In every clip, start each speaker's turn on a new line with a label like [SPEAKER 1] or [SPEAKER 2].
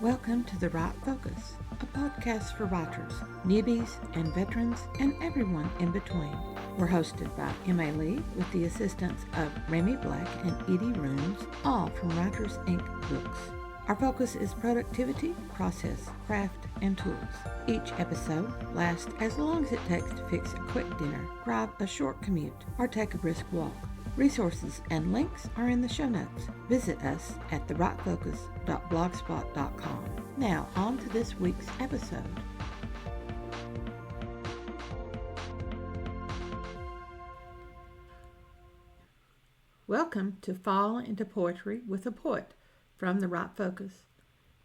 [SPEAKER 1] Welcome to The Right Focus, a podcast for writers, newbies, and veterans, and everyone in between. We're hosted by Emma Lee with the assistance of Remy Black and Edie Rooms, all from Writers Inc. Books. Our focus is productivity, process, craft, and tools. Each episode lasts as long as it takes to fix a quick dinner, drive a short commute, or take a brisk walk. Resources and links are in the show notes. Visit us at therightfocus.blogspot.com. Now, on to this week's episode. Welcome to Fall into Poetry with a Poet from The Right Focus.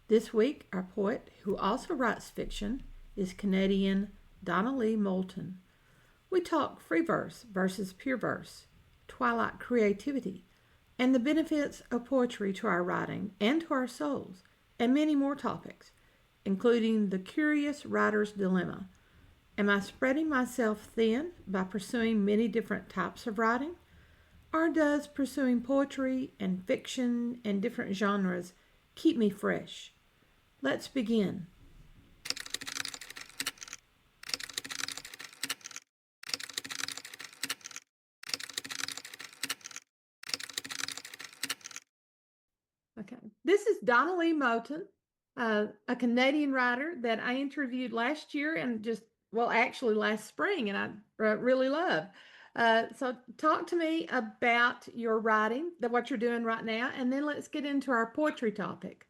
[SPEAKER 1] This week, our poet, who also writes fiction, is Canadian Donalee Moulton. We talk free verse versus pure verse, twilight creativity, and the benefits of poetry to our writing and to our souls, and many more topics, including the curious writer's dilemma. Am I spreading myself thin by pursuing many different types of writing? Or does pursuing poetry and fiction and different genres keep me fresh? Let's begin. Okay, this is Donalee Moulton, a Canadian writer that I interviewed last year and actually last spring, and I really love. So talk to me about your writing, what you're doing right now, and then let's get into our poetry topic.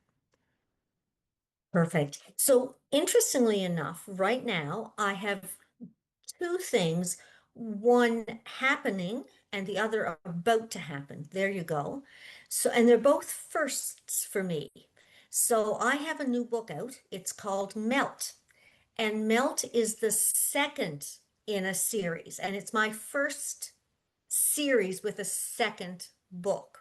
[SPEAKER 2] Perfect. So interestingly enough, right now I have two things, one happening and the other about to happen. There you go. So, and they're both firsts for me. So I have a new book out. It's called Melt. And Melt is the second in a series. And it's my first series with a second book.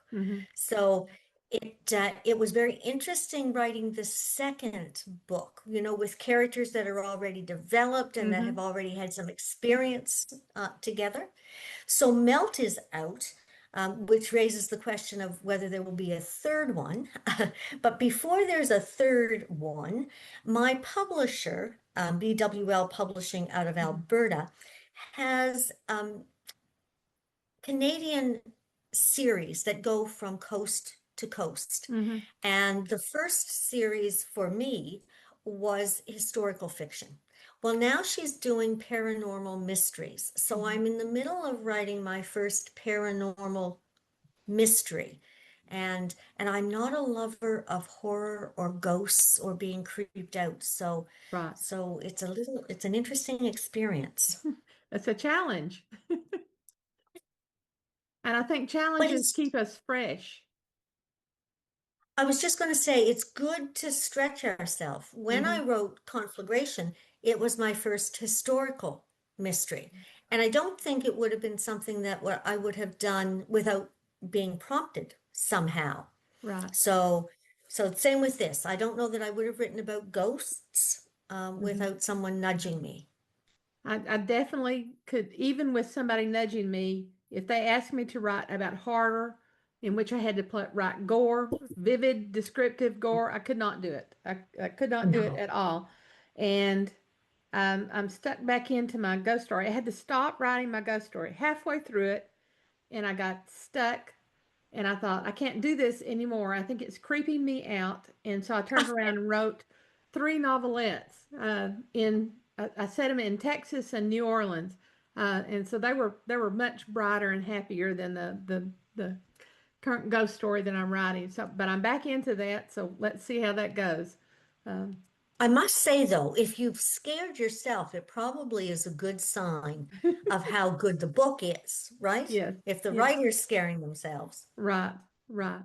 [SPEAKER 2] So it was very interesting writing the second book, with characters that are already developed and that have already had some experience together. So Melt is out, which raises the question of whether there will be a third one. But before there's a third one, my publisher, BWL Publishing out of Alberta, has Canadian series that go from coast to coast. And the first series for me was historical fiction. Well, now she's doing paranormal mysteries. So I'm in the middle of writing my first paranormal mystery. And I'm not a lover of horror or ghosts or being creeped out. So
[SPEAKER 1] Right.
[SPEAKER 2] so it's an interesting experience.
[SPEAKER 1] It's a challenge. And I think
[SPEAKER 2] But
[SPEAKER 1] challenges
[SPEAKER 2] it's
[SPEAKER 1] keep us fresh.
[SPEAKER 2] I was just going to say, it's good to stretch ourselves. When I wrote Conflagration, it was my first historical mystery. And I don't think it would have been something that I would have done without being prompted somehow.
[SPEAKER 1] Right.
[SPEAKER 2] So same with this. I don't know that I would have written about ghosts without someone nudging me.
[SPEAKER 1] I definitely could, even with somebody nudging me, if they asked me to write about horror, in which I had to write gore, vivid, descriptive gore, I could not do it. I could not do it
[SPEAKER 2] No.
[SPEAKER 1] at all. And I'm stuck back into my ghost story. I had to stop writing my ghost story halfway through it, and I got stuck. And I thought, I can't do this anymore. I think it's creeping me out. And so I turned around and wrote three novelettes I set them in Texas and New Orleans, and so they were much brighter and happier than the current ghost story that I'm writing. So, but I'm back into that. So let's see how that goes. Um,
[SPEAKER 2] I must say, though, if you've scared yourself, it probably is a good sign of how good the book is, right?
[SPEAKER 1] yes,
[SPEAKER 2] If the
[SPEAKER 1] yes,
[SPEAKER 2] writer's scaring themselves.
[SPEAKER 1] right, right.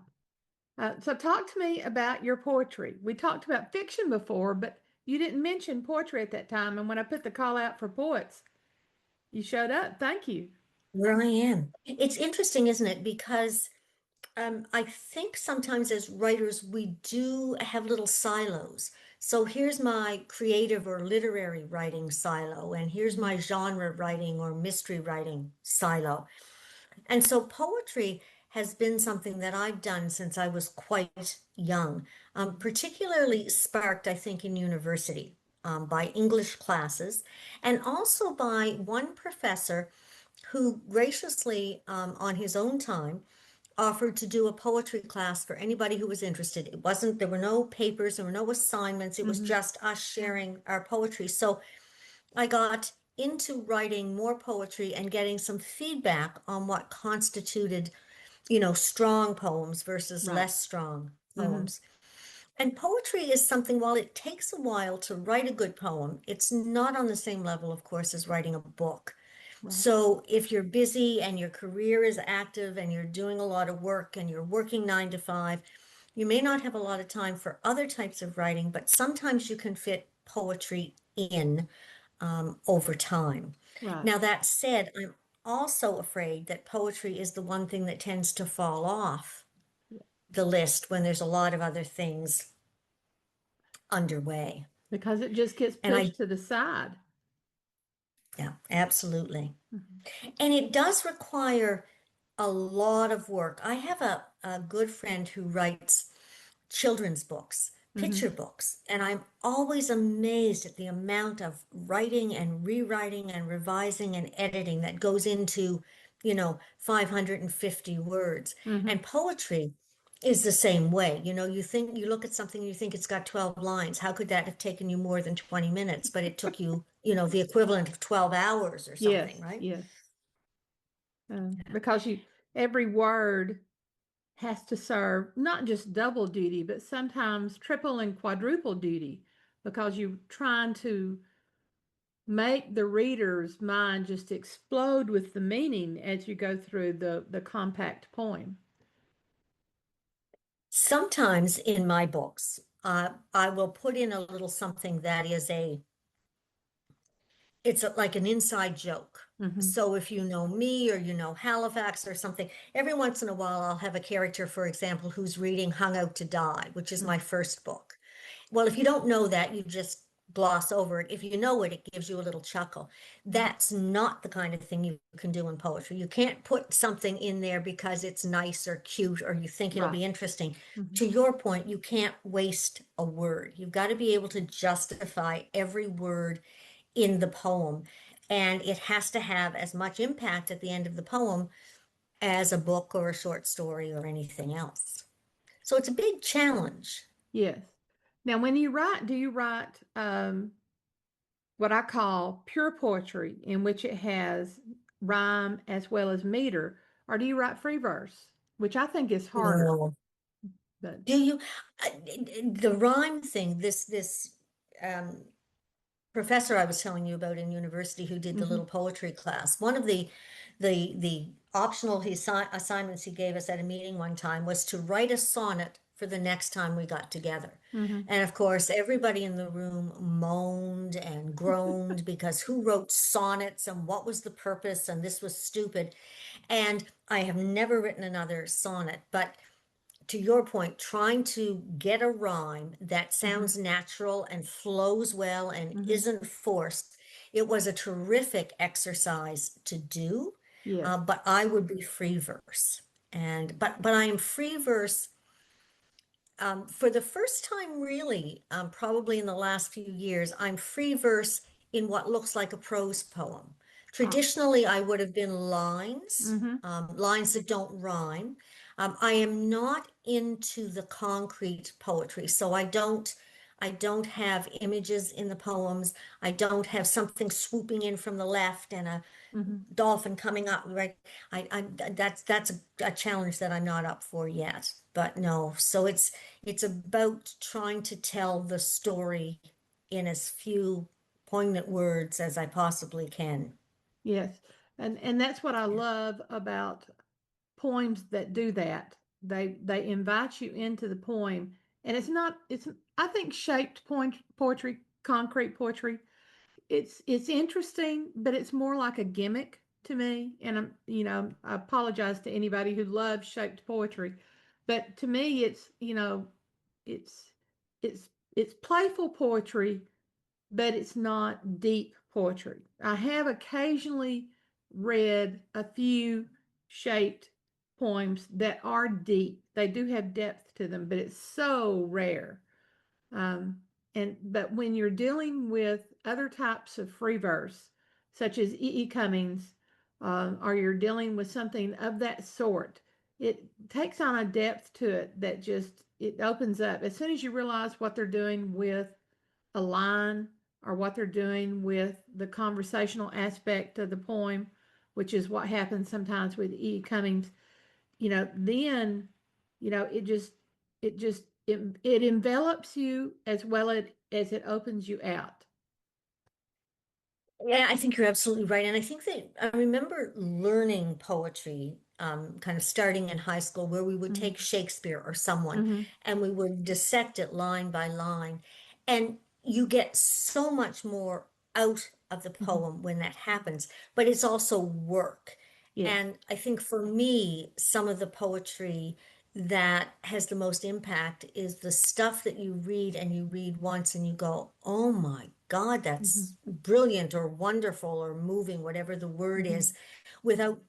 [SPEAKER 1] So talk to me about your poetry. We talked about fiction before, but you didn't mention poetry at that time. And when I put the call out for poets, you showed up. Thank you.
[SPEAKER 2] Where I am. It's interesting, isn't it? Because I think sometimes as writers, we do have little silos. So here's my creative or literary writing silo, and here's my genre writing or mystery writing silo. And so poetry has been something that I've done since I was quite young, particularly sparked, I think, in university by English classes and also by one professor who graciously, on his own time, offered to do a poetry class for anybody who was interested. It wasn't, there were no papers, there were no assignments, it was
[SPEAKER 1] Mm-hmm.
[SPEAKER 2] just us sharing our poetry. So I got into writing more poetry and getting some feedback on what constituted, strong poems versus
[SPEAKER 1] Right.
[SPEAKER 2] less strong
[SPEAKER 1] Mm-hmm.
[SPEAKER 2] poems. And poetry is something, while it takes a while to write a good poem, it's not on the same level, of course, as writing a book.
[SPEAKER 1] Right.
[SPEAKER 2] So if you're busy and your career is active and you're doing a lot of work and you're working 9 to 5, you may not have a lot of time for other types of writing, but sometimes you can fit poetry in over time.
[SPEAKER 1] Right.
[SPEAKER 2] Now, that said, I'm also afraid that poetry is the one thing that tends to fall off
[SPEAKER 1] Yeah.
[SPEAKER 2] the list when there's a lot of other things underway.
[SPEAKER 1] Because it just gets
[SPEAKER 2] And
[SPEAKER 1] pushed to the side.
[SPEAKER 2] yeah, absolutely.
[SPEAKER 1] Mm-hmm.
[SPEAKER 2] And it does require a lot of work. I have a good friend who writes children's books,
[SPEAKER 1] Mm-hmm.
[SPEAKER 2] picture books, and I'm always amazed at the amount of writing and rewriting and revising and editing that goes into, 550 words.
[SPEAKER 1] Mm-hmm.
[SPEAKER 2] And poetry is the same way. You look at something, you think it's got 12 lines. How could that have taken you more than 20 minutes? But it took you, the equivalent of 12 hours or something,
[SPEAKER 1] Yes.
[SPEAKER 2] right?
[SPEAKER 1] Yes. Because every word has to serve not just double duty, but sometimes triple and quadruple duty because you're trying to make the reader's mind just explode with the meaning as you go through the compact poem.
[SPEAKER 2] Sometimes in my books, I will put in a little something that is like an inside joke.
[SPEAKER 1] Mm-hmm.
[SPEAKER 2] So if you know me or you know Halifax or something, every once in a while I'll have a character, for example, who's reading Hung Out to Die, which is my first book. Well, if you don't know that, you just gloss over it. If you know it, it gives you a little chuckle. That's not the kind of thing you can do in poetry. You can't put something in there because it's nice or cute or you think it'll
[SPEAKER 1] Right.
[SPEAKER 2] be interesting.
[SPEAKER 1] Mm-hmm.
[SPEAKER 2] To your point, you can't waste a word. You've got to be able to justify every word in the poem. And it has to have as much impact at the end of the poem as a book or a short story or anything else. So it's a big challenge.
[SPEAKER 1] Yes. Now, when you write, do you write what I call pure poetry, in which it has rhyme as well as meter, or do you write free verse, which I think is harder?
[SPEAKER 2] No.
[SPEAKER 1] But
[SPEAKER 2] Do you, the rhyme thing, this um, professor I was telling you about in university who did the
[SPEAKER 1] mm-hmm.
[SPEAKER 2] little poetry class, one of the optional assignments he gave us at a meeting one time was to write a sonnet for the next time we got together.
[SPEAKER 1] Mm-hmm.
[SPEAKER 2] And of course, everybody in the room moaned and groaned because who wrote sonnets and what was the purpose and this was stupid. And I have never written another sonnet, but to your point, trying to get a rhyme that
[SPEAKER 1] Mm-hmm.
[SPEAKER 2] sounds natural and flows well and
[SPEAKER 1] Mm-hmm.
[SPEAKER 2] isn't forced, it was a terrific exercise to do.
[SPEAKER 1] Yes.
[SPEAKER 2] But I would be free verse, and but I am free verse for the first time, really, probably in the last few years. I'm free verse in what looks like a prose poem.
[SPEAKER 1] Ah.
[SPEAKER 2] Traditionally, I would have been lines,
[SPEAKER 1] Mm-hmm.
[SPEAKER 2] lines that don't rhyme. I am not into the concrete poetry, so I don't have images in the poems. I don't have something swooping in from the left and a
[SPEAKER 1] Mm-hmm.
[SPEAKER 2] dolphin coming up, right? That's a challenge that I'm not up for yet. But no, so it's about trying to tell the story in as few poignant words as I possibly can.
[SPEAKER 1] Yes. And that's what I love about poems that do that. They invite you into the poem, and it's I think shaped poetry, concrete poetry. It's interesting, but it's more like a gimmick to me. And I apologize to anybody who loves shaped poetry, but to me, it's it's playful poetry, but it's not deep poetry. I have occasionally read a few shaped poems that are deep. They do have depth to them, but it's so rare. Um, but when you're dealing with other types of free verse, such as E. E. Cummings, or you're dealing with something of that sort, it takes on a depth to it that just it opens up. As soon as you realize what they're doing with a line or what they're doing with the conversational aspect of the poem, which is what happens sometimes with E. E. Cummings, then, it envelops you as well as it opens you out.
[SPEAKER 2] Yeah, I think you're absolutely right. And I think that I remember learning poetry, kind of starting in high school, where we would take
[SPEAKER 1] Mm-hmm.
[SPEAKER 2] Shakespeare or someone
[SPEAKER 1] Mm-hmm.
[SPEAKER 2] and we would dissect it line by line. And you get so much more out of the
[SPEAKER 1] Mm-hmm.
[SPEAKER 2] poem when that happens, but it's also work.
[SPEAKER 1] Yes.
[SPEAKER 2] And I think for me, some of the poetry that has the most impact is the stuff that you read and you read once and you go, oh my God,
[SPEAKER 1] Mm-hmm.
[SPEAKER 2] that's brilliant or wonderful or moving, whatever the word
[SPEAKER 1] Mm-hmm.
[SPEAKER 2] is, without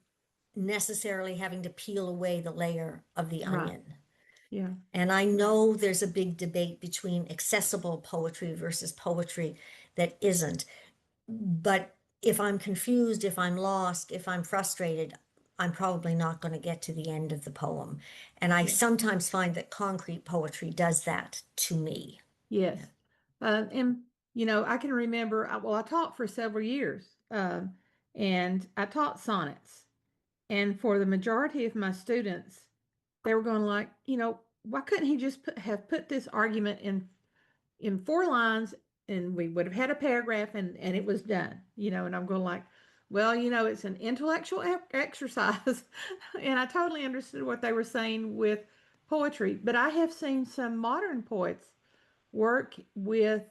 [SPEAKER 2] necessarily having to peel away the layer of the
[SPEAKER 1] Right.
[SPEAKER 2] onion.
[SPEAKER 1] Yeah.
[SPEAKER 2] And I know there's a big debate between accessible poetry versus poetry that isn't. But if I'm confused, if I'm lost, if I'm frustrated, I'm probably not going to get to the end of the poem. And I
[SPEAKER 1] Yeah.
[SPEAKER 2] sometimes find that concrete poetry does that to me. Yeah.
[SPEAKER 1] Yes. And I can remember. Well, I taught for several years, and I taught sonnets. And for the majority of my students, they were going like, why couldn't he just have put this argument in 4 lines, and we would have had a paragraph, and it was done, and I'm going like, well, it's an intellectual exercise. And I totally understood what they were saying with poetry, but I have seen some modern poets work with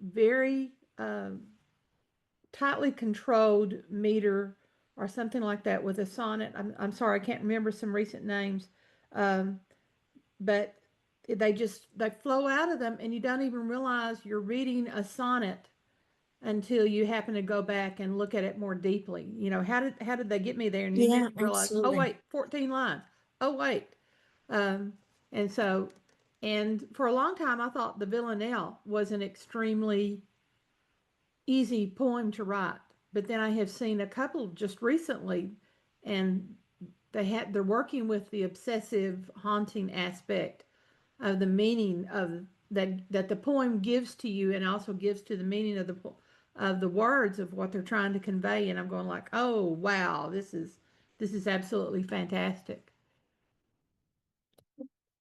[SPEAKER 1] very tightly controlled meter or something like that with a sonnet. I'm sorry, I can't remember some recent names, um, but they flow out of them, and you don't even realize you're reading a sonnet until you happen to go back and look at it more deeply. How did they get me there? And you
[SPEAKER 2] Yeah,
[SPEAKER 1] didn't realize, oh
[SPEAKER 2] absolutely.
[SPEAKER 1] wait, 14 lines. Oh wait. Um, and so, and for a long time, I thought the Villanelle was an extremely easy poem to write. But then I have seen a couple just recently, and they're working with the obsessive haunting aspect of the meaning of that the poem gives to you, and also gives to the meaning of the words of what they're trying to convey. And I'm going like, oh wow, this is absolutely fantastic.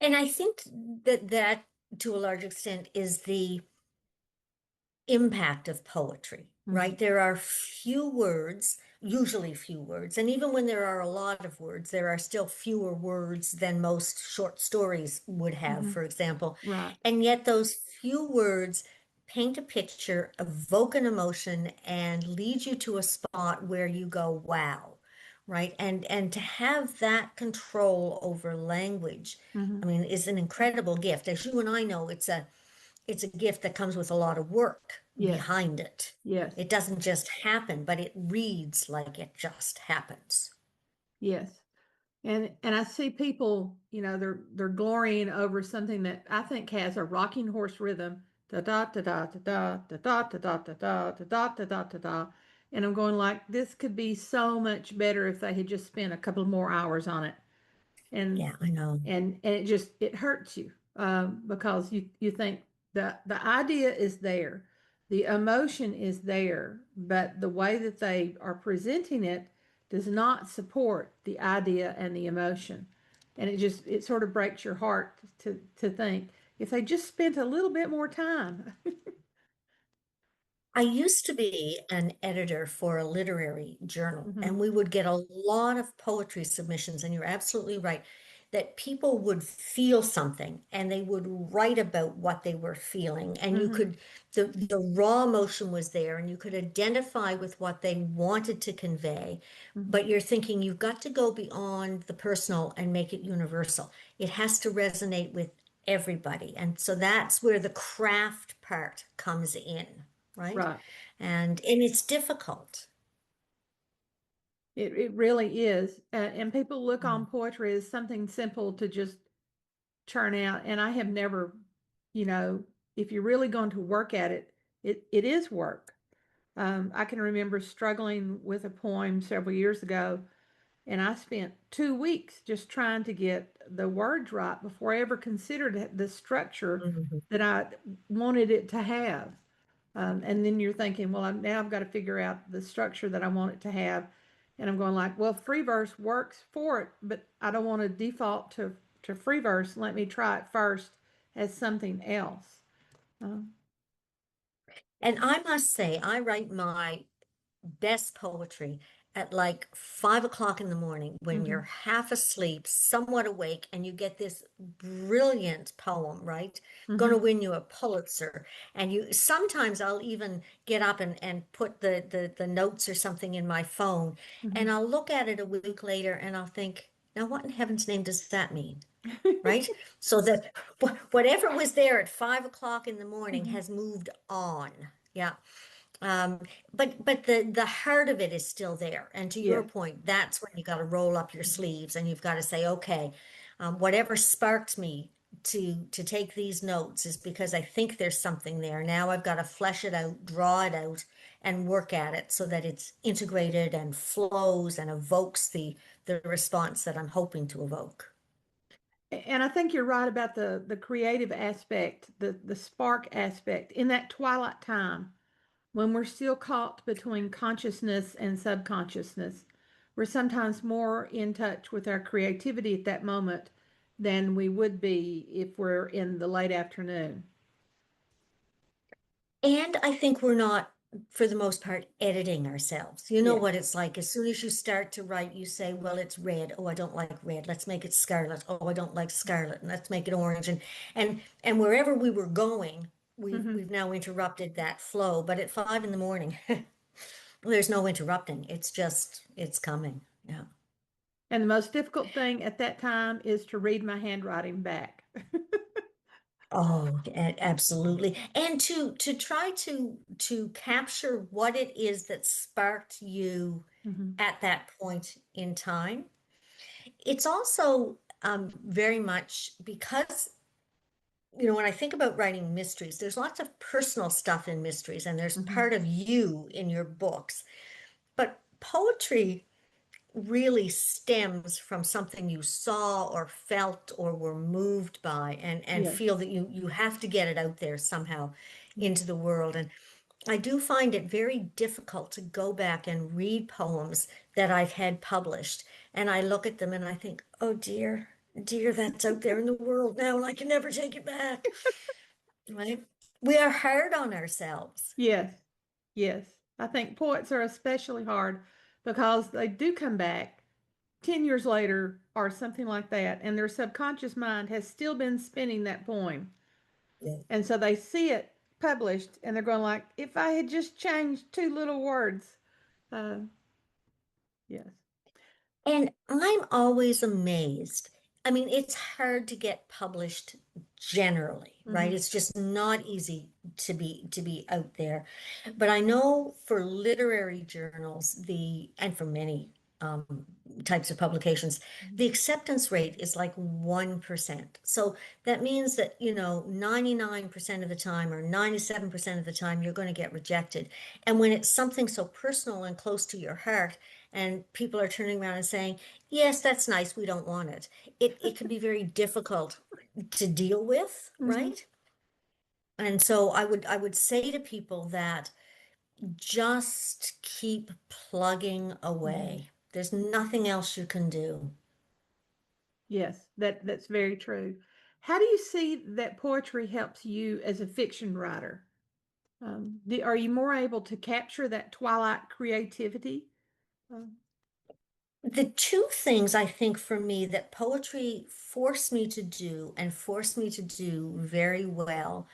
[SPEAKER 2] And I think that to a large extent is the impact of poetry,
[SPEAKER 1] Mm-hmm.
[SPEAKER 2] right? There are few words, usually few words, and even when there are a lot of words, there are still fewer words than most short stories would have,
[SPEAKER 1] Mm-hmm.
[SPEAKER 2] for example.
[SPEAKER 1] Right.
[SPEAKER 2] And yet those few words paint a picture, evoke an emotion, and lead you to a spot where you go, wow. Right. And to have that control over language,
[SPEAKER 1] Mm-hmm.
[SPEAKER 2] I mean, is an incredible gift. As you and I know, it's a gift that comes with a lot of work
[SPEAKER 1] Yes.
[SPEAKER 2] behind it.
[SPEAKER 1] Yes.
[SPEAKER 2] It doesn't just happen, but it reads like it just happens.
[SPEAKER 1] Yes. And I see people, they're glorying over something that I think has a rocking horse rhythm. Da da da da da da da da da da da da da da da da da. And I'm going like, this could be so much better if they had just spent a couple more hours on it. and
[SPEAKER 2] Yeah, I know.
[SPEAKER 1] and it hurts you, because you think the idea is there, the emotion is there, but the way that they are presenting it does not support the idea and the emotion, and it sort of breaks your heart to think if they just spent a little bit more time.
[SPEAKER 2] I used to be an editor for a literary journal, and
[SPEAKER 1] Hmm.
[SPEAKER 2] we would get a lot of poetry submissions. And you're absolutely right that people would feel something and they would write about what they were feeling. And you
[SPEAKER 1] Hmm.
[SPEAKER 2] could, the raw emotion was there, and you could identify with what they wanted to convey.
[SPEAKER 1] Hmm.
[SPEAKER 2] But you're thinking you've got to go beyond the personal and make it universal. It has to resonate with everybody. And so that's where the craft part comes in, right?
[SPEAKER 1] Right.
[SPEAKER 2] And it's difficult.
[SPEAKER 1] It really is. And people look on
[SPEAKER 2] Mm.
[SPEAKER 1] poetry as something simple to just churn out. And I have never, you know, if you're really going to work at it, it is work. I can remember struggling with a poem several years ago, and I spent 2 weeks just trying to get the words right before I ever considered the structure
[SPEAKER 2] Mhm.
[SPEAKER 1] that I wanted it to have. And then you're thinking, well, now I've got to figure out the structure that I want it to have. And I'm going like, well, free verse works for it, but I don't want to default to free verse. Let me try it first as something else. Um,
[SPEAKER 2] And I must say, I write my best poetry at like 5 o'clock in the morning when you're
[SPEAKER 1] mhm,
[SPEAKER 2] half asleep, somewhat awake, and you get this brilliant poem, right? Going to
[SPEAKER 1] mhm,
[SPEAKER 2] win you a Pulitzer. And you sometimes I'll even get up and put the notes or something in my phone, and
[SPEAKER 1] mhm.
[SPEAKER 2] I'll look at it a week later and I'll think, now what in heaven's name does that mean? Right? So that whatever was there at 5 o'clock in the morning
[SPEAKER 1] Mhm.
[SPEAKER 2] has moved on. Yeah. Um, but the heart of it is still there. And to your
[SPEAKER 1] Yes.
[SPEAKER 2] point, that's when you got to roll up your sleeves and you've got to say, okay, whatever sparked me to take these notes is because I think there's something there. Now I've got to flesh it out, draw it out, and work at it so that it's integrated and flows and evokes the response that I'm hoping to evoke.
[SPEAKER 1] And I think you're right about the creative aspect, the spark aspect in that twilight time when we're still caught between consciousness and subconsciousness. We're sometimes more in touch with our creativity at that moment than we would be if we're in the late afternoon.
[SPEAKER 2] And I think we're not, for the most part, editing ourselves. You know
[SPEAKER 1] Yes.
[SPEAKER 2] what it's like. As soon as you start to write, you say, well, it's red. Oh, I don't like red. Let's make it scarlet. Oh, I don't like scarlet. And let's make it orange. And wherever we were going,
[SPEAKER 1] Hmm.
[SPEAKER 2] we've now interrupted that flow. But at 5 in the morning, there's no interrupting. It's just, it's coming. Yeah.
[SPEAKER 1] And the most difficult thing at that time is to read my handwriting back.
[SPEAKER 2] Oh, absolutely. And to try to capture what it is that sparked you
[SPEAKER 1] Hmm.
[SPEAKER 2] at that point in time. It's also very much because, when I think about writing mysteries, there's lots of personal stuff in mysteries, and there's
[SPEAKER 1] Hmm.
[SPEAKER 2] part of you in your books. But poetry really stems from something you saw or felt or were moved by, and
[SPEAKER 1] Yes.
[SPEAKER 2] feel that you have to get it out there somehow
[SPEAKER 1] Yes.
[SPEAKER 2] into the world. And I do find it very difficult to go back and read poems that I've had published. And I look at them and I think, oh dear, dear, that's out there in the world now, and I can never take it back. Right? We are hard on ourselves.
[SPEAKER 1] Yes. Yes. I think poets are especially hard because they do come back 10 years later or something like that, and their subconscious mind has still been spinning that poem.
[SPEAKER 2] Yeah.
[SPEAKER 1] And so they see it published and they're going like, if I had just changed two little words. Uh, yes.
[SPEAKER 2] And I'm always amazed. I mean, it's hard to get published generally, right?
[SPEAKER 1] Hmm.
[SPEAKER 2] It's just not easy to be out there. But I know for literary journals, the and for many um, types of publications, the acceptance rate is like 1%. So that means that, 99% of the time or 97% of the time, you're going to get rejected. And when it's something so personal and close to your heart, and people are turning around and saying, yes, that's nice, we don't want it. It can be very difficult to deal with,
[SPEAKER 1] Hmm.
[SPEAKER 2] right? And so I would say to people that just keep plugging
[SPEAKER 1] Hmm.
[SPEAKER 2] away. There's nothing else you can do.
[SPEAKER 1] Yes, that's very true. How do you see that poetry helps you as a fiction writer? Are you more able to capture that twilight creativity? Um,
[SPEAKER 2] The two things I think for me that poetry forced me to do and forced me to do very well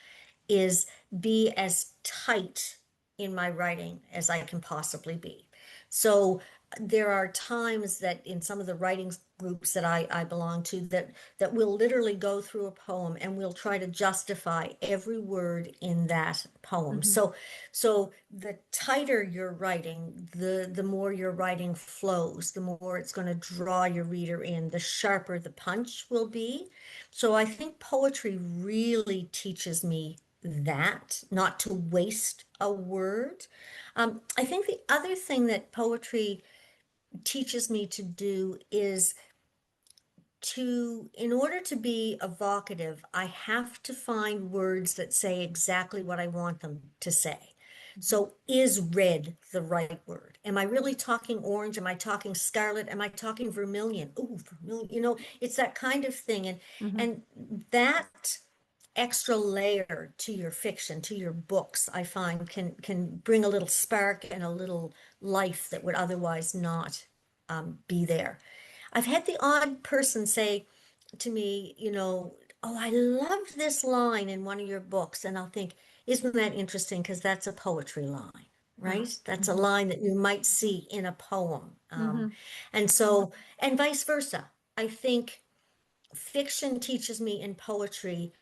[SPEAKER 2] is be as tight in my writing as I can possibly be. So there are times that in some of the writing groups that I belong to that we'll literally go through a poem and we'll try to justify every word in that poem.
[SPEAKER 1] Mm-hmm.
[SPEAKER 2] So the tighter you're writing, the more your writing flows, the more it's going to draw your reader in, the sharper the punch will be. So I think poetry really teaches me that, not to waste a word. I think the other thing that poetry teaches me to do is in order to be evocative, I have to find words that say exactly what I want them to say.
[SPEAKER 1] Mm-hmm.
[SPEAKER 2] So, is red the right word? Am I really talking orange? Am I talking scarlet? Am I talking vermilion? Ooh, vermilion, it's that kind of thing.
[SPEAKER 1] Mm-hmm.
[SPEAKER 2] And that extra layer to your fiction, to your books, I find can bring a little spark and a little life that would otherwise not be there. I've had the odd person say to me, oh, I loved this line in one of your books, and I'll think, isn't that interesting? Because that's a poetry line,
[SPEAKER 1] Right.
[SPEAKER 2] right? That's a
[SPEAKER 1] Mm-hmm.
[SPEAKER 2] line that you might see in a poem,
[SPEAKER 1] Mm-hmm.
[SPEAKER 2] and so and vice versa. I think fiction teaches me in poetry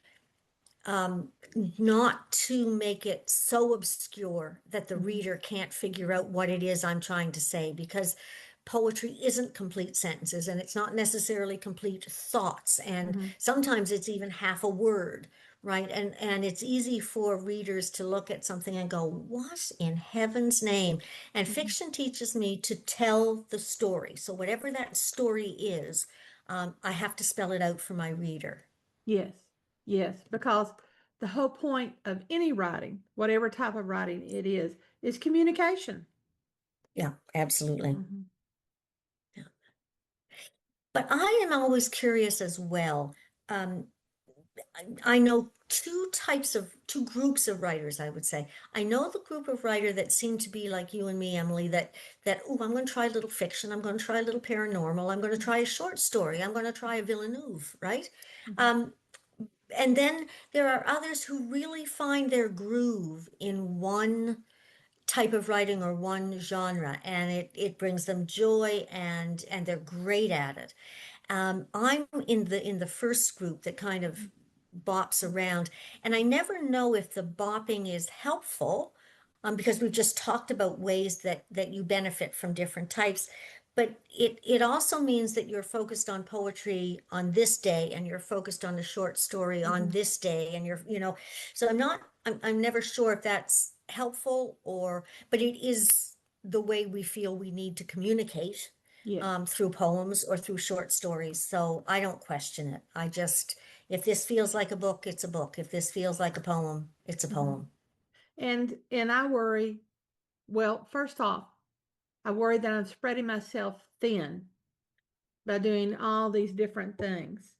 [SPEAKER 2] not to make it so obscure that the
[SPEAKER 1] Mm-hmm.
[SPEAKER 2] reader can't figure out what it is I'm trying to say, because poetry isn't complete sentences and it's not necessarily complete thoughts. And
[SPEAKER 1] Mm-hmm.
[SPEAKER 2] sometimes it's even half a word, right? And it's easy for readers to look at something and go, what in heaven's name? And
[SPEAKER 1] Mm-hmm.
[SPEAKER 2] fiction teaches me to tell the story. So whatever that story is, I have to spell it out for my reader.
[SPEAKER 1] Yes, yes, because the whole point of any writing, whatever type of writing it is communication.
[SPEAKER 2] Yeah, absolutely.
[SPEAKER 1] Mm-hmm.
[SPEAKER 2] But I am always curious as well. Um, I know two groups of writers, I would say. I know the group of writer that seem to be like you and me, Emily, oh, I'm going to try a little fiction, I'm going to try a little paranormal, I'm going to try a short story, I'm going to try a Villeneuve, right?
[SPEAKER 1] Mm-hmm.
[SPEAKER 2] Um, and then there are others who really find their groove in one type of writing or one genre, and it brings them joy, and they're great at it. I'm in the first group that kind of bops around, and I never know if the bopping is helpful, because we've just talked about ways that you benefit from different types. But it also means that you're focused on poetry on this day, and you're focused on the short story on
[SPEAKER 1] Mm-hmm.
[SPEAKER 2] this day, and so I'm never sure if that's helpful, but it is the way we feel we need to communicate,
[SPEAKER 1] Yes.
[SPEAKER 2] through poems or through short stories. So I don't question it. If this feels like a book, it's a book. If this feels like a poem, it's a
[SPEAKER 1] Mm-hmm.
[SPEAKER 2] poem.
[SPEAKER 1] And I worry, well, first off, I worry that I'm spreading myself thin by doing all these different things.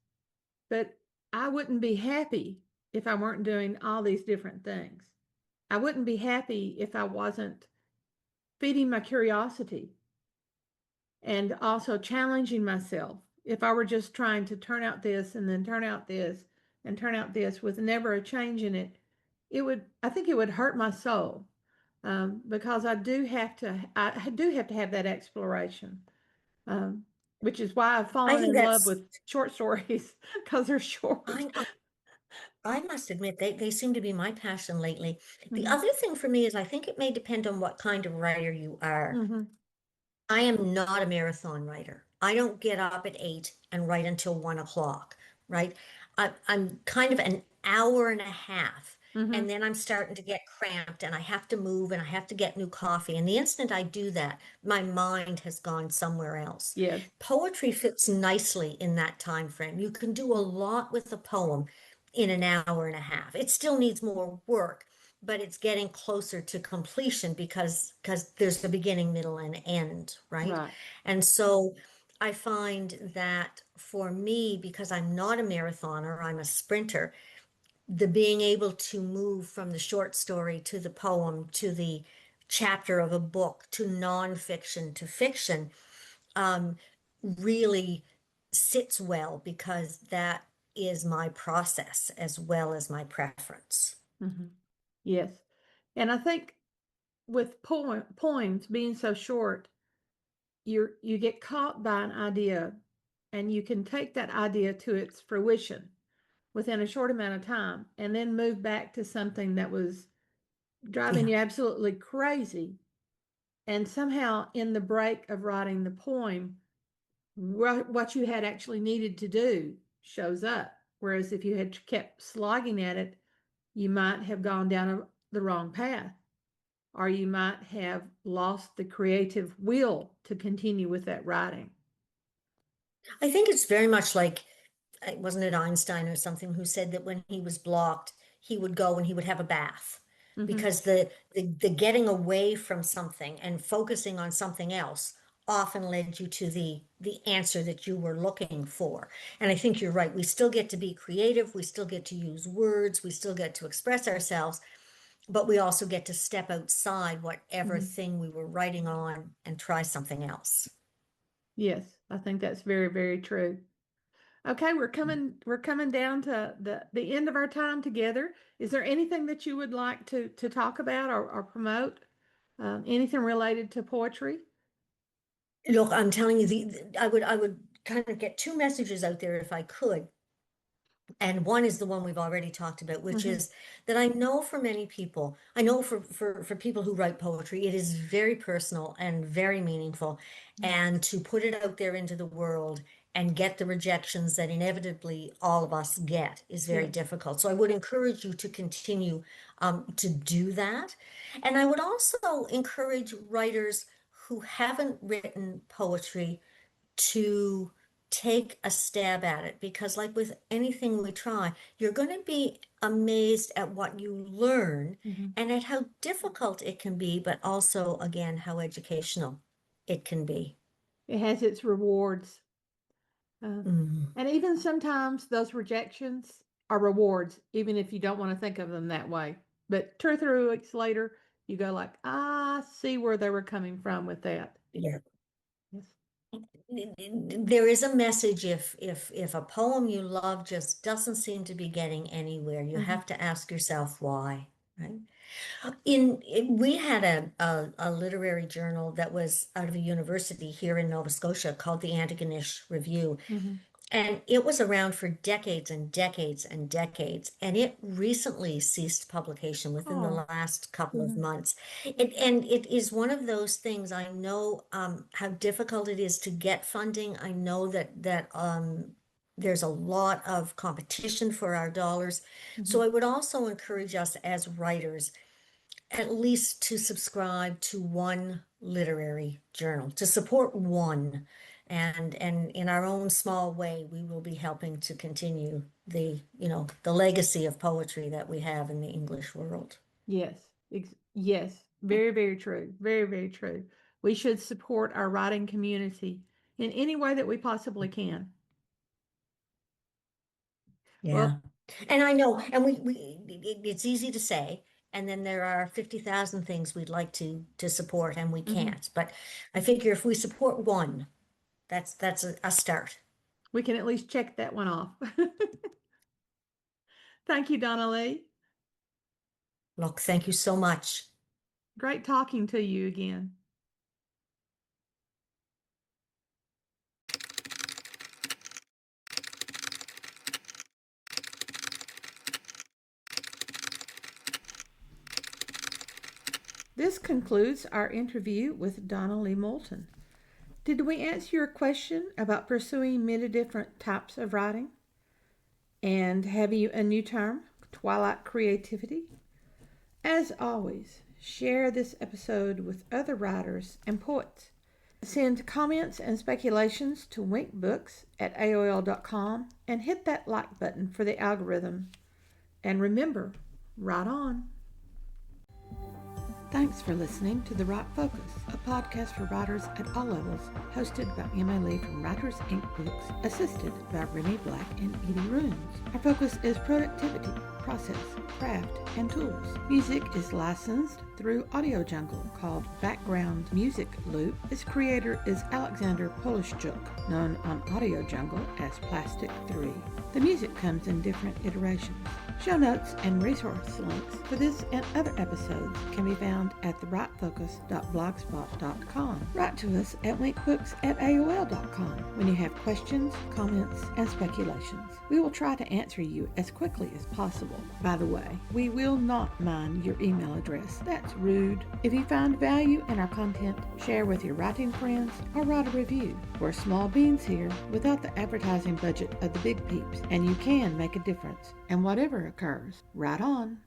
[SPEAKER 1] But I wouldn't be happy if I weren't doing all these different things. I wouldn't be happy if I wasn't feeding my curiosity and also challenging myself. If I were just trying to turn out this and then turn out this and turn out this with never a change in it, I think it would hurt my soul, because I do have to have that exploration, um, which is why I've
[SPEAKER 2] I
[SPEAKER 1] fallen
[SPEAKER 2] think
[SPEAKER 1] in love
[SPEAKER 2] that's,
[SPEAKER 1] with short stories because they're short.
[SPEAKER 2] I, I must admit, they seem to be my passion lately. The
[SPEAKER 1] Hmm.
[SPEAKER 2] other thing for me is I think it may depend on what kind of writer you are.
[SPEAKER 1] Hmm.
[SPEAKER 2] I am not a marathon writer. I don't get up at 8 and write until 1 o'clock, right? I'm kind of an hour and a half, and
[SPEAKER 1] Hmm.
[SPEAKER 2] then I'm starting to get cramped, and I have to move, and I have to get new coffee. And the instant I do that, my mind has gone somewhere else.
[SPEAKER 1] Yes.
[SPEAKER 2] Poetry fits nicely in that time frame. You can do a lot with a poem in an hour and a half. It still needs more work, but it's getting closer to completion because there's the beginning, middle, and end, right?
[SPEAKER 1] Right.
[SPEAKER 2] And so I find that for me, because I'm not a marathoner, I'm a sprinter, the being able to move from the short story to the poem to the chapter of a book to nonfiction to fiction, um, really sits well, because that is my process as well as my preference.
[SPEAKER 1] Hmm. Yes. And I think with poems being so short, you get caught by an idea, and you can take that idea to its fruition within a short amount of time, and then move back to something that was driving
[SPEAKER 2] Yeah.
[SPEAKER 1] you absolutely crazy. And somehow, in the break of writing the poem, what you had actually needed to do shows up. Whereas if you had kept slogging at it, you might have gone down the wrong path, or you might have lost the creative will to continue with that writing.
[SPEAKER 2] I think it's very much like, wasn't it Einstein or something who said that when he was blocked, he would go and he would have a bath
[SPEAKER 1] Mm-hmm.
[SPEAKER 2] because the getting away from something and focusing on something else often led you to the answer that you were looking for. And I think you're right. We still get to be creative. We still get to use words. We still get to express ourselves, but we also get to step outside whatever
[SPEAKER 1] Mm-hmm.
[SPEAKER 2] thing we were writing on and try something else.
[SPEAKER 1] Yes, I think that's very, very true. Okay, we're coming down to the end of our time together. Is there anything that you would like to talk about or promote? Anything related to poetry?
[SPEAKER 2] Look, I'm telling you, I would kind of get two messages out there if I could. And one is the one we've already talked about, which
[SPEAKER 1] Mm-hmm.
[SPEAKER 2] is that I know for many people, I know for people who write poetry, it is very personal and very meaningful. And to put it out there into the world and get the rejections that inevitably all of us get is very
[SPEAKER 1] Yes.
[SPEAKER 2] difficult. So I would encourage you to continue to do that. And I would also encourage writers who haven't written poetry to take a stab at it, because like with anything we try, you're going to be amazed at what you learn
[SPEAKER 1] Mm-hmm.
[SPEAKER 2] and at how difficult it can be, but also again how educational it can be.
[SPEAKER 1] It has its rewards. Uh,
[SPEAKER 2] Mm,
[SPEAKER 1] and even sometimes those rejections are rewards, even if you don't want to think of them that way. But 2 or 3 weeks later, you go like, I see where they were coming from with that.
[SPEAKER 2] yeah.
[SPEAKER 1] Yes.
[SPEAKER 2] There is a message if a poem you love just doesn't seem to be getting anywhere, you
[SPEAKER 1] Mm-hmm.
[SPEAKER 2] have to ask yourself why, right? We had a literary journal that was out of a university here in Nova Scotia called the Antigonish Review.
[SPEAKER 1] Mm-hmm.
[SPEAKER 2] And it was around for decades and decades and decades. And it recently ceased publication within the
[SPEAKER 1] Oh.
[SPEAKER 2] last couple of
[SPEAKER 1] Mm-hmm.
[SPEAKER 2] months. And it is one of those things. I know how difficult it is to get funding. I know that there's a lot of competition for our dollars.
[SPEAKER 1] Mm-hmm.
[SPEAKER 2] So I would also encourage us as writers at least to subscribe to one literary journal, to support one. And in our own small way, we will be helping to continue the legacy of poetry that we have in the English world.
[SPEAKER 1] Yes. Yes. Very, very true. Very, very true. We should support our writing community in any way that we possibly can. Well,
[SPEAKER 2] Yeah. And I know, and it's easy to say, and then there are 50,000 things we'd like to support and we
[SPEAKER 1] mhm.
[SPEAKER 2] can't. But I figure if we support one, that's a start.
[SPEAKER 1] We can at least check that one off. Thank you, Donalee.
[SPEAKER 2] Look, thank you so much.
[SPEAKER 1] Great talking to you again. This concludes our interview with Donalee Moulton. Did we answer your question about pursuing many different types of writing? And have you a new term, twilight creativity? As always, share this episode with other writers and poets. Send comments and speculations to winkbooks@aol.com and hit that like button for the algorithm. And remember, write on. Thanks for listening to The Right Focus, a podcast for writers at all levels, hosted by Emma Lee from Writers Inc. Books, assisted by Remy Black and Edie Runes. Our focus is productivity, process, craft, and tools. Music is licensed through Audio Jungle, called Background Music Loop. Its creator is Alexander Polishchuk, known on Audio Jungle as Plastic 3. The music comes in different iterations. Show notes and resource links for this and other episodes can be found at therightfocus.blogspot.com. Write to us at winkbooks@aol.com when you have questions, comments, and speculations. We will try to answer you as quickly as possible. By the way, we will not mind your email address. That's rude. If you find value in our content, share with your writing friends or write a review. We're small beans here without the advertising budget of the big peeps, and you can make a difference. And whatever occurs, write on.